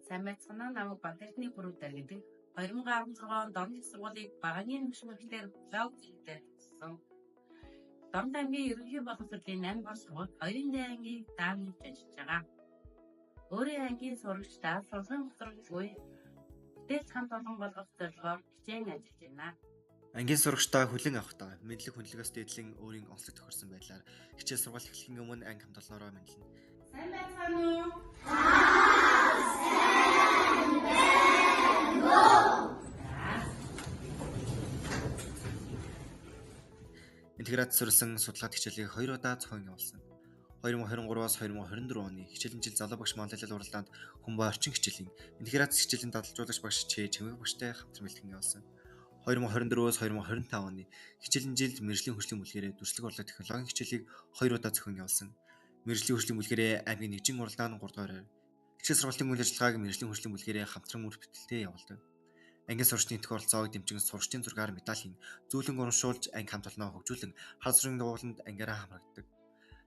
Сайн байцгаана. Намайг Бадархны Бүрүүдэр гэдэг 2016 онд орны сургуулийг багагийн хөшмөглөлтөөр логикээр хийсэн. Дорнод аймгийн ерөнхий боловсролын 8 дугаар сургууль 2-ын дээн ангийн даамжиж ажиллаж байгаа. Өөрийн ангийн сурагчдаа сургуулийн хоцроггүй дээл хамт олон болгох зорилгоор хичээн ажиллаж байна. Ангийн сурагчдаа хүлээн авахдаа мэдлэг хүндлэгээс дээдлэн өөрийн онцлог тохирсон байдлаар хичээл сургалт эхлэхийн өмнө анги хамт олноороо мэдлэн. Сайн байцгаана уу? Интеграц суурилсан судалгаат хичээлийг 2 удаа зохион явуулсан. 2023-аас 2024 оны хичээлийн жил залуу багш манлайлал уралдаанд Хүмбай орчин хичээлийн интеграц хичээлийн дадалжуулагч багш Чэмэг багштай хамтран бэлтгэн явуулсан. 2024-өөс 2025 оны хичээлийн жил мэргэжлийн хөгжлийн бүлгээрээ дүрслэг урлаг технологийн хичээлийг 2 удаа зохион явуулсан. Мэргэжлийн хөгжлийн бүлгээрээ аймгийн нэгжин уралдаанд 3 дугаар хичээл сургалтын үйл ажиллагааг мэргэжлийн хөгжлийн бүлгээрээ хамтран үр бүтээлтэй явуулдаг. Ангийн сурагчдын их оролцоог дэмжин сурагчдын зургаар медалийн зүүлэн урамшуулж анги хамт олноо хөгжүүлэн хал зургийн дагууланд ангиараа хамрагддаг.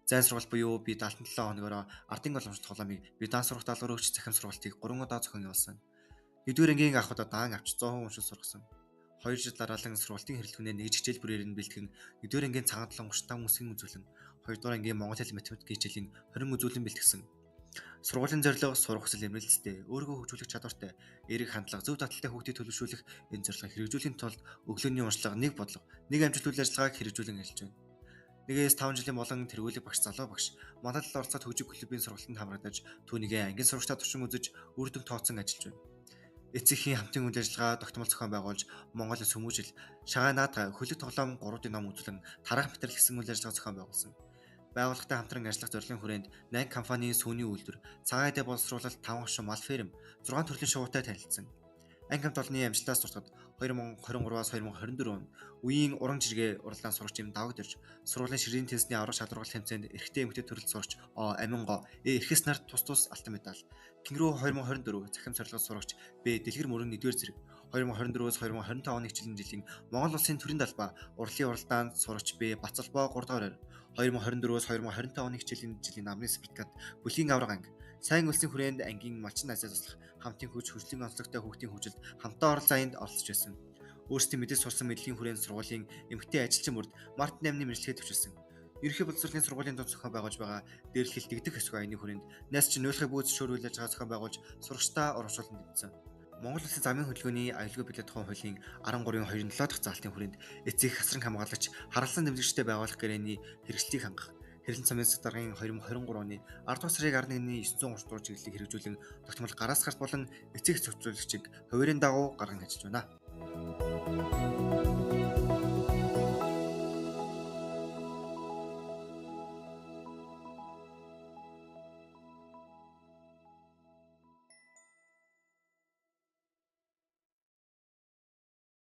Зайн сургалт буюу би 77 хоногоор ардын боломжтой тоглоомыг би даан сургалт даалгавар өгч захим сургалтыг 3 удаа зохион явуулсан. 1-р ангийн анх удаа даан авч 100% уншиж сургасан. 2 жил дараалан сургалтын хэрэглэнээ нэгж хичээл бүрээр нь бэлтгэн 1-р ангийн цагаан 75 үсгийн үзүүлэн 2-р ангийн монгол хэл математик хичээлийн 20 үзүүлэн бэлтгэсэн. Сургуулийн зорилго сурах хүсэл эмнэлцтэй, өөрийгөө хөгжүүлэх чадвартай, эерэг хандлага, зөв таталтай хүүхдийг төлөвшүүлэх энэ зорилгыг хэрэгжүүлэхийн тулд өглөөний уншлага, нэг бодлого, нэг амжилт үйл ажиллагааг хэрэгжүүлэн ажиллаж байна. 1-5 жилийн болон тэргүүлэг багш залуу багш манлайлал оролцоод хөгжиг клубын сургалтанд хамрагдаж түүнийгээ ангийн сурагчдад туршин үзэж үр дүн тооцсон ажиллаж байна. Эцэгхийн хамтын үйл ажиллагаа тогтмол зохион байгуулж Монголын сүмүүжил, шагаан наадгай, хөлөг тоглоом 3-ын ном үзүүлэн тарах материал гэсэн үйл ажиллагаа зохион байгуулсан. Байгууллагатай хамтран ажиллах зорилгын хүрээнд 8 компанийн сүүний үйлдвэр, цагаан эдэ боловсруулалт 5 оршин мал ферм, 6 төрлийн шувуутай танилцсан. Анги хамт олонны амжилтаас дуртад 2023-аас 2024 он үеийн уран жиргээ уралдаан сурагч юм давагдэрж сургуулийн ширээний тестний аврах шалралт тэмцээнд эрэгтэй эмэгтэй төрөлд сурагч Аминго эрхэс нарт тус алтан медаль. Кингрүү 2024 захим сорилгод сурагч Дэлгэр мөрөн 1-р зэрэг 2024-өөс 2025 оны хичээлийн жилийн Монгол улсын төрийн талбай урлагийн уралдаанд сурагч Бацалбоо 3 дугаар 2024-өөс 2025 оны хичээлийн жилийн намны спартакиад бүлгийн авраг анги сайн үлсийн хүрээнд ангийн малчин азиа туслах хамтын хөгжлийн онцлогтой хүүхдийн хөгжилд хамтаа оролцоо аянд оролцож байсан. Өөрсдийн мэдээж сурсан мэдлэгийн хүрээнд сургуулийн эмэгтэй ажилчин бүрд Мартин 8-ны мэргэжлэгээ төвчилсөн. Ерөнхий боловсролын сургуулийн дунд зохион байгуулж байгаа дээрлэхэл дэгдэх хэсэг аяны хүрээнд найс чинь нөлхөй бүүц шөр үйл ажиллагаа зохион байгуулж сурагчдаа урамшуулсан дэмжсэн. Монгол Улсын замын хөдөлгөөний аюулгүй билет тухайн хуулийн 13.2-7 дахь заалтын хүрээнд эцэг хасран хамгаалагч харалсан дэмжигчтэй байгуулах гэрээний хэрэгслийг хангах Хэрлэн цамын даргын 2023 оны 10 дугаар сарын 11-ний 930 дугаар чиглэлийг хэрэгжүүлэн тогтмол гараас гарт болон эцэг зохицуулагчийг хуваарийн дагуу гарган ажиллаж байна.